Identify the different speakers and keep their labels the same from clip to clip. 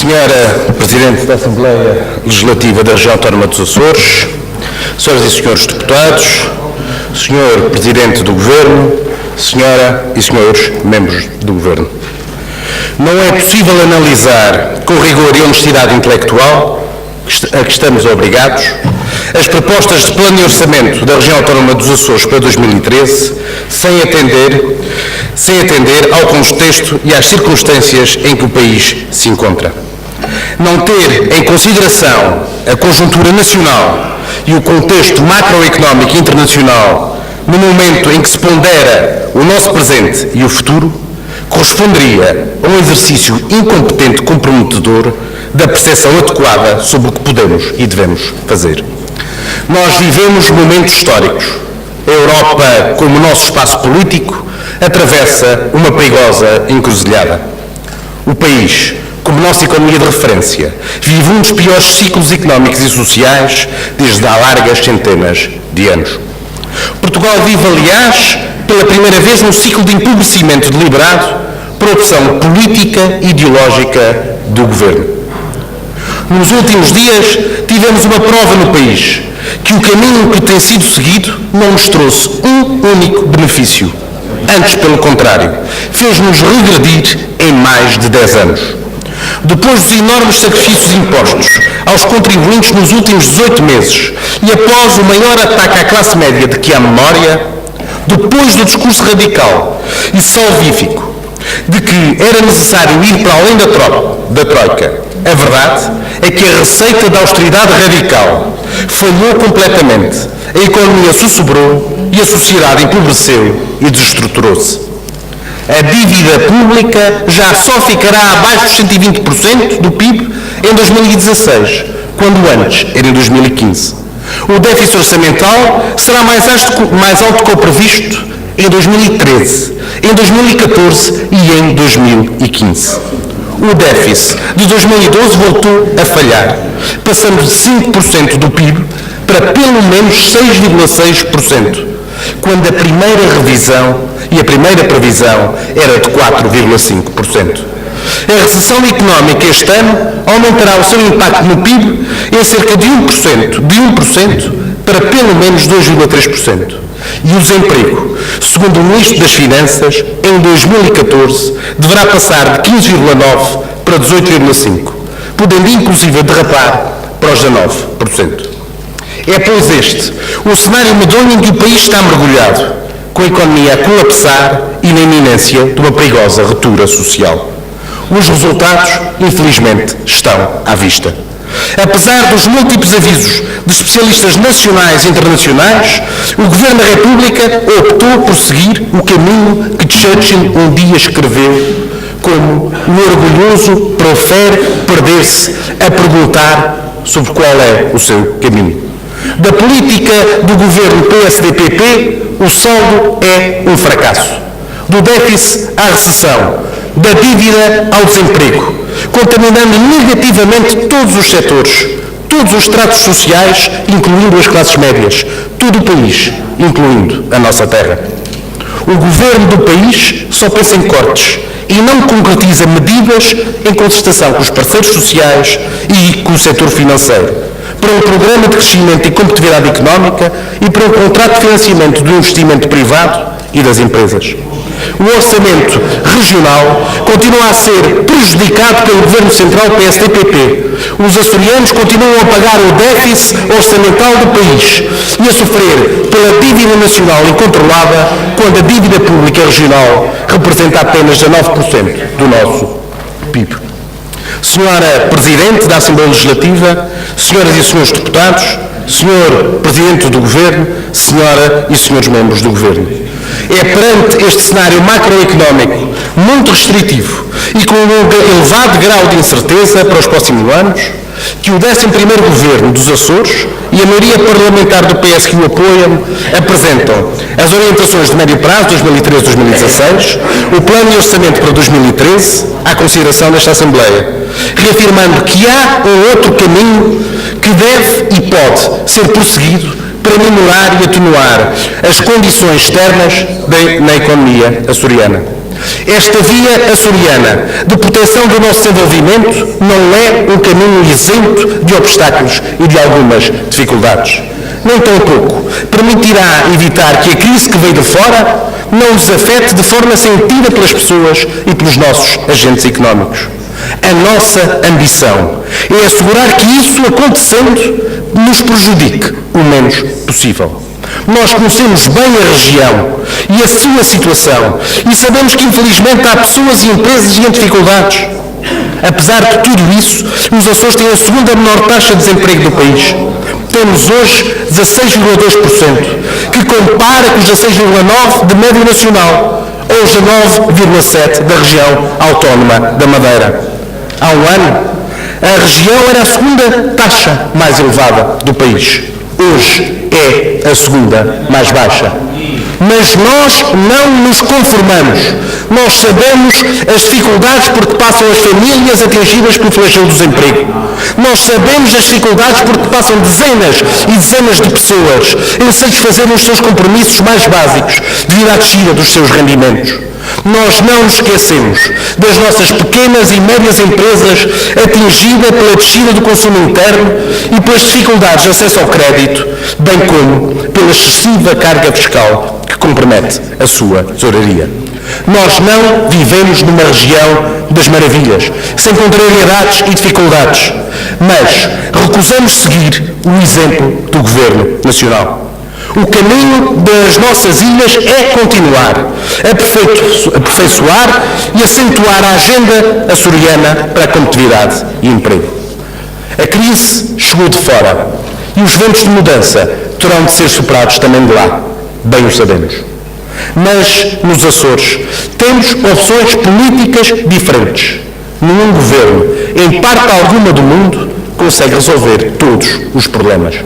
Speaker 1: Senhora Presidente da Assembleia Legislativa da Região Autónoma dos Açores, Senhoras e Senhores Deputados, Senhor Presidente do Governo, Senhora e Senhores Membros do Governo. Não é possível analisar com rigor e honestidade intelectual, a que estamos obrigados, as propostas de plano de orçamento da Região Autónoma dos Açores para 2013 sem atender ao contexto e às circunstâncias em que o país se encontra. Não ter em consideração a conjuntura nacional e o contexto macroeconómico internacional no momento em que se pondera o nosso presente e o futuro, corresponderia a um exercício incompetente comprometedor da percepção adequada sobre o que podemos e devemos fazer. Nós vivemos momentos históricos. A Europa, como nosso espaço político, atravessa uma perigosa encruzilhada. O país, como nossa economia de referência, vive um dos piores ciclos económicos e sociais desde há largas centenas de anos. Portugal vive, aliás, pela primeira vez num ciclo de empobrecimento deliberado por opção política e ideológica do Governo. Nos últimos dias tivemos uma prova no país que o caminho que tem sido seguido não nos trouxe um único benefício. Antes, pelo contrário, fez-nos regredir em mais de 10 anos. Depois dos enormes sacrifícios impostos aos contribuintes nos últimos 18 meses e após o maior ataque à classe média de que há memória, depois do discurso radical e salvífico de que era necessário ir para além da Troika, a verdade é que a receita da austeridade radical falhou completamente, a economia sussurrou e a sociedade empobreceu e desestruturou-se. A dívida pública já só ficará abaixo dos 120% do PIB em 2016, quando antes era em 2015. O déficit orçamental será mais alto que o previsto em 2013, em 2014 e em 2015. O déficit de 2012 voltou a falhar, passando de 5% do PIB para pelo menos 6,6%, quando a primeira revisão e a primeira previsão era de 4,5%. A recessão económica este ano aumentará o seu impacto no PIB em cerca de 1% para pelo menos 2,3%. E o desemprego, segundo o Ministro das Finanças, em 2014 deverá passar de 15,9% para 18,5%, podendo inclusive derrapar para os 19%. É, pois, este o cenário medonho em que o país está mergulhado, com a economia a colapsar e na iminência de uma perigosa ruptura social. Os resultados, infelizmente, estão à vista. Apesar dos múltiplos avisos de especialistas nacionais e internacionais, o Governo da República optou por seguir o caminho que Churchill um dia escreveu como o orgulhoso prefere perder-se a perguntar sobre qual é o seu caminho. Da política do Governo PSD-PP, o saldo é um fracasso. Do déficit à recessão, da dívida ao desemprego, contaminando negativamente todos os setores, todos os estratos sociais, incluindo as classes médias, todo o país, incluindo a nossa terra. O governo do país só pensa em cortes e não concretiza medidas em concertação com os parceiros sociais e com o setor financeiro, para um programa de crescimento e competitividade económica e para um contrato de financiamento do investimento privado e das empresas. O orçamento regional continua a ser prejudicado pelo Governo Central PSD-PP. Os açorianos continuam a pagar o déficit orçamental do país e a sofrer pela dívida nacional incontrolada, quando a dívida pública regional representa apenas 19% do nosso PIB. Senhora Presidente da Assembleia Legislativa, Senhoras e Senhores Deputados, Senhor Presidente do Governo, Senhora e Senhores Membros do Governo. É perante este cenário macroeconómico muito restritivo e com um elevado grau de incerteza para os próximos anos que o 11º Governo dos Açores e a maioria parlamentar do PS que o apoiam apresentam as orientações de médio prazo 2013-2016, o plano de orçamento para 2013 à consideração desta Assembleia, reafirmando que há um outro caminho que deve e pode ser prosseguido para minorar e atenuar as condições externas na economia açoriana. Esta via açoriana de proteção do nosso desenvolvimento não é um caminho isento de obstáculos e de algumas dificuldades. Nem tampouco permitirá evitar que a crise que veio de fora não nos afete de forma sentida pelas pessoas e pelos nossos agentes económicos. A nossa ambição é assegurar que isso, acontecendo, nos prejudique o menos possível. Nós conhecemos bem a região e a sua situação e sabemos que, infelizmente, há pessoas e empresas em dificuldades. Apesar de tudo isso, os Açores têm a segunda menor taxa de desemprego do país. Temos hoje 16,2%, que compara com os 16,9% de média nacional, ou os 9,7% da região autónoma da Madeira. Há um ano, a região era a segunda taxa mais elevada do país. Hoje é a segunda mais baixa. Mas nós não nos conformamos. Nós sabemos as dificuldades por que passam as famílias atingidas pelo flagelo do desemprego. Nós sabemos as dificuldades por que passam dezenas e dezenas de pessoas em satisfazer os seus compromissos mais básicos devido à descida dos seus rendimentos. Nós não nos esquecemos das nossas pequenas e médias empresas atingidas pela descida do consumo interno e pelas dificuldades de acesso ao crédito, bem como pela excessiva carga fiscal que compromete a sua tesouraria. Nós não vivemos numa região das maravilhas, sem contrariedades e dificuldades, mas recusamos seguir o exemplo do Governo Nacional. O caminho das nossas ilhas é continuar, aperfeiçoar e acentuar a agenda açoriana para a competitividade e emprego. A crise chegou de fora e os ventos de mudança terão de ser superados também de lá, bem o sabemos. Mas, nos Açores, temos opções políticas diferentes. Nenhum governo, em parte alguma do mundo, consegue resolver todos os problemas.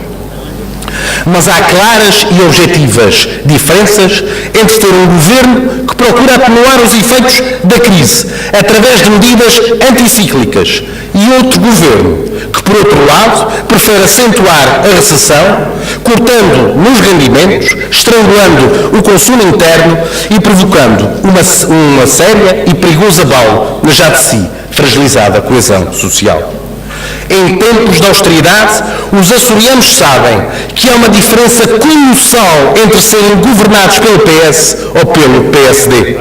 Speaker 1: Mas há claras e objetivas diferenças entre ter um governo que procura atenuar os efeitos da crise através de medidas anticíclicas e outro governo que, por outro lado, prefere acentuar a recessão, cortando nos rendimentos, estrangulando o consumo interno e provocando uma séria e perigosa abalo na já de si fragilizada coesão social. Em tempos de austeridade, os açorianos sabem que há uma diferença colossal entre serem governados pelo PS ou pelo PSD.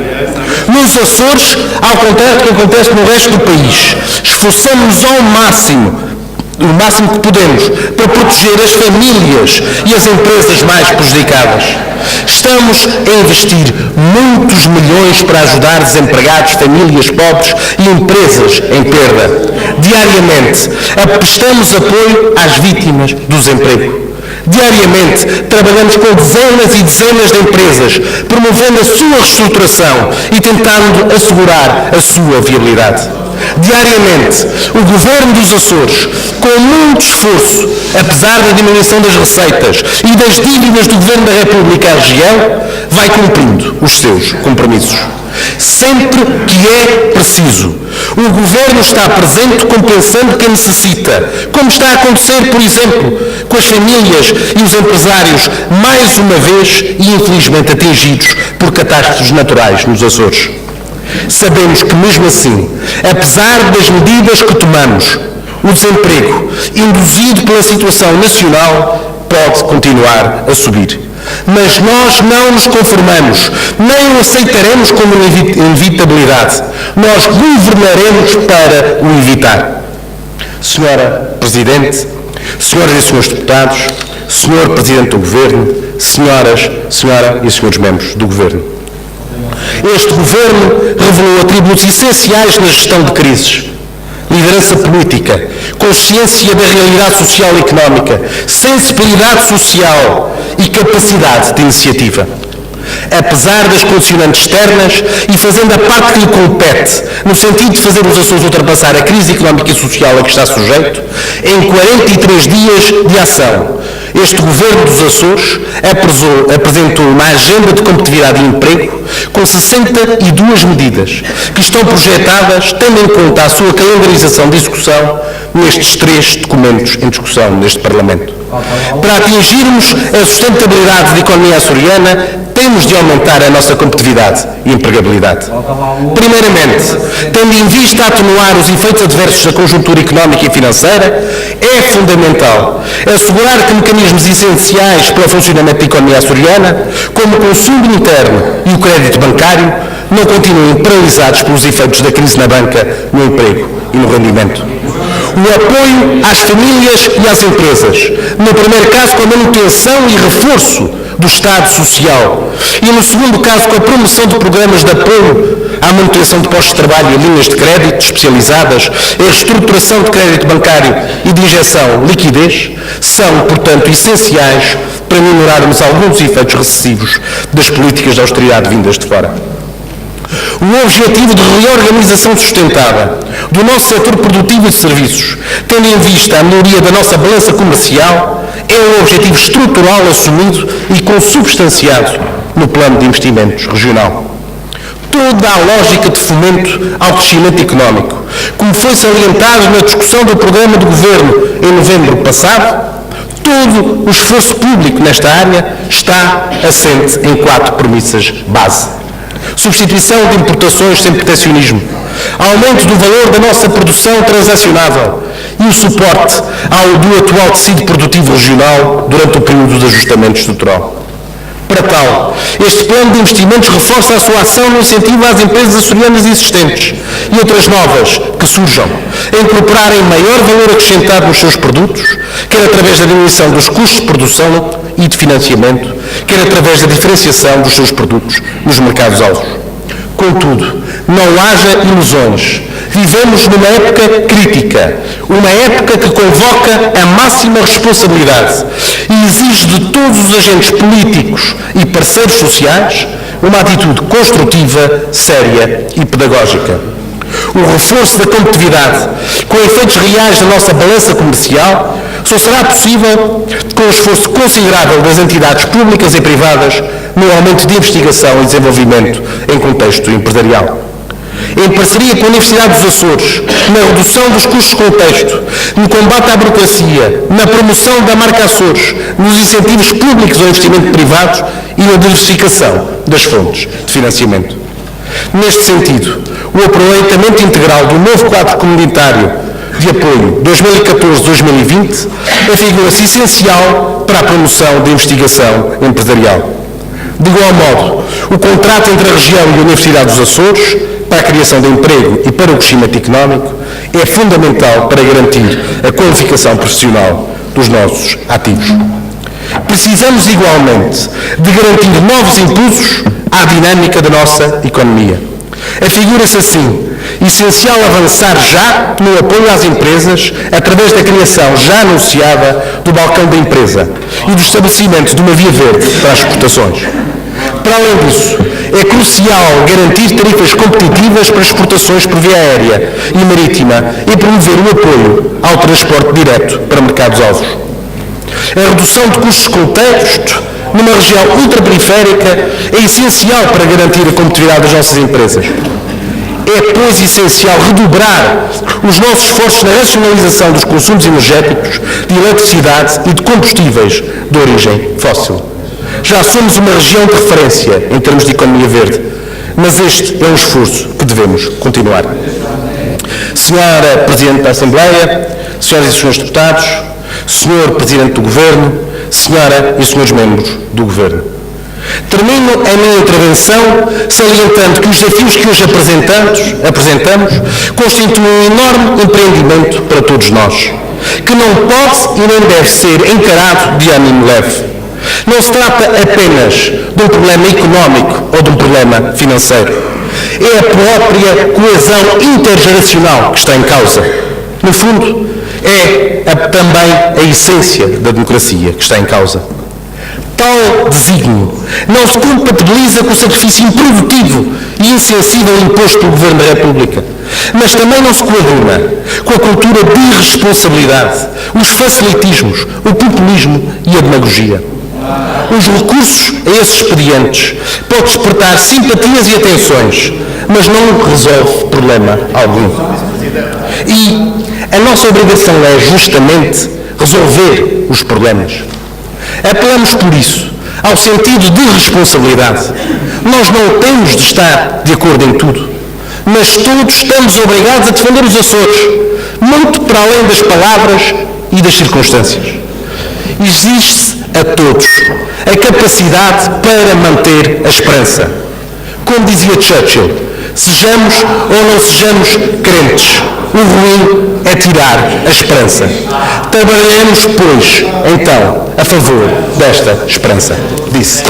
Speaker 1: Nos Açores, ao contrário do que acontece no resto do país, esforçamos-nos ao máximo, o máximo que podemos, para proteger as famílias e as empresas mais prejudicadas. Estamos a investir muitos milhões para ajudar desempregados, famílias pobres e empresas em perda. Diariamente, prestamos apoio às vítimas do desemprego. Diariamente, trabalhamos com dezenas e dezenas de empresas, promovendo a sua reestruturação e tentando assegurar a sua viabilidade. Diariamente, o Governo dos Açores, com muito esforço, apesar da diminuição das receitas e das dívidas do Governo da República à região, vai cumprindo os seus compromissos. Sempre que é preciso, o Governo está presente compensando quem necessita, como está a acontecer, por exemplo, com as famílias e os empresários, mais uma vez e infelizmente atingidos por catástrofes naturais nos Açores. Sabemos que, mesmo assim, apesar das medidas que tomamos, o desemprego, induzido pela situação nacional, pode continuar a subir. Mas nós não nos conformamos, nem o aceitaremos como inevitabilidade. Nós governaremos para o evitar. Senhora Presidente, senhoras e senhores deputados, Senhor Presidente do Governo, senhora e senhores membros do Governo. Este Governo revelou atributos essenciais na gestão de crises: liderança política, consciência da realidade social e económica, sensibilidade social e capacidade de iniciativa. Apesar das condicionantes externas e fazendo a parte que lhe compete, no sentido de fazer os Açores ultrapassar a crise económica e social a que está sujeito, em 43 dias de ação, este Governo dos Açores apresentou uma agenda de competitividade e emprego com 62 medidas que estão projetadas, tendo em conta a sua calendarização de execução nestes 3 documentos em discussão neste Parlamento. Para atingirmos a sustentabilidade da economia açoriana, temos de aumentar a nossa competitividade e empregabilidade. Primeiramente, tendo em vista atenuar os efeitos adversos da conjuntura económica e financeira, é fundamental assegurar que mecanismos essenciais para o funcionamento da economia açoriana, como o consumo interno e o crédito bancário, não continuem paralisados pelos efeitos da crise na banca, no emprego e no rendimento. O apoio às famílias e às empresas, no primeiro caso com a manutenção e reforço do Estado Social e no segundo caso com a promoção de programas de apoio à manutenção de postos de trabalho e linhas de crédito especializadas, a reestruturação de crédito bancário e de injeção de liquidez, são, portanto, essenciais para minorarmos alguns efeitos recessivos das políticas de austeridade vindas de fora. O objetivo de reorganização sustentada do nosso setor produtivo e de serviços, tendo em vista a melhoria da nossa balança comercial, é um objetivo estrutural assumido e consubstanciado no plano de investimentos regional. Toda a lógica de fomento ao crescimento económico, como foi salientado na discussão do programa do Governo em novembro passado, todo o esforço público nesta área está assente em 4 premissas base. Substituição de importações sem proteccionismo, aumento do valor da nossa produção transacionável e o suporte do atual tecido produtivo regional durante o período de ajustamento estrutural. Para tal, este plano de investimentos reforça a sua ação no incentivo às empresas açorianas existentes e outras novas que surjam, a incorporarem maior valor acrescentado nos seus produtos, quer através da diminuição dos custos de produção e de financiamento, quer através da diferenciação dos seus produtos nos mercados-alvos. Contudo, não haja ilusões. Vivemos numa época crítica, uma época que convoca a máxima responsabilidade e exige de todos os agentes políticos e parceiros sociais uma atitude construtiva, séria e pedagógica. O reforço da competitividade, com efeitos reais na nossa balança comercial, só será possível com o esforço considerável das entidades públicas e privadas no aumento de investigação e desenvolvimento em contexto empresarial. Em parceria com a Universidade dos Açores, na redução dos custos de contexto, no combate à burocracia, na promoção da marca Açores, nos incentivos públicos ao investimento privado e na diversificação das fontes de financiamento. Neste sentido, o aproveitamento integral do novo quadro comunitário de apoio 2014-2020 afigura-se essencial para a promoção da investigação empresarial. De igual modo, o contrato entre a região e a Universidade dos Açores para a criação de emprego e para o crescimento económico é fundamental para garantir a qualificação profissional dos nossos ativos. Precisamos igualmente de garantir novos impulsos à dinâmica da nossa economia. Afigura-se assim essencial avançar já no apoio às empresas através da criação já anunciada do balcão da empresa e do estabelecimento de uma via verde para as exportações. Para além disso, é crucial garantir tarifas competitivas para exportações por via aérea e marítima e promover o apoio ao transporte direto para mercados-alvos. A redução de custos de contexto numa região ultraperiférica é essencial para garantir a competitividade das nossas empresas. É, pois, essencial redobrar os nossos esforços na racionalização dos consumos energéticos, de eletricidade e de combustíveis de origem fóssil. Já somos uma região de referência em termos de economia verde, mas este é um esforço que devemos continuar. Senhora Presidente da Assembleia, senhoras e senhores deputados, Senhor Presidente do Governo, Senhora e senhores membros do Governo. Termino a minha intervenção salientando que os desafios que hoje apresentamos constituem um enorme empreendimento para todos nós, que não pode e nem deve ser encarado de ânimo leve. Não se trata apenas de um problema económico ou de um problema financeiro. É a própria coesão intergeracional que está em causa. No fundo, é também a essência da democracia que está em causa. Tal desígnio não se compatibiliza com o sacrifício improdutivo e insensível imposto pelo Governo da República, mas também não se coaduna com a cultura de irresponsabilidade, os facilitismos, o populismo e a demagogia. Os recursos a esses expedientes podem despertar simpatias e atenções, mas não resolve problema algum. E a nossa obrigação é justamente resolver os problemas. Apelamos por isso ao sentido de responsabilidade. Nós não temos de estar de acordo em tudo, mas todos estamos obrigados a defender os Açores, muito para além das palavras e das circunstâncias. Existe a todos a capacidade para manter a esperança. Como dizia Churchill, sejamos ou não sejamos crentes, o ruim é tirar a esperança. Trabalhemos, pois, então, a favor desta esperança. Disse.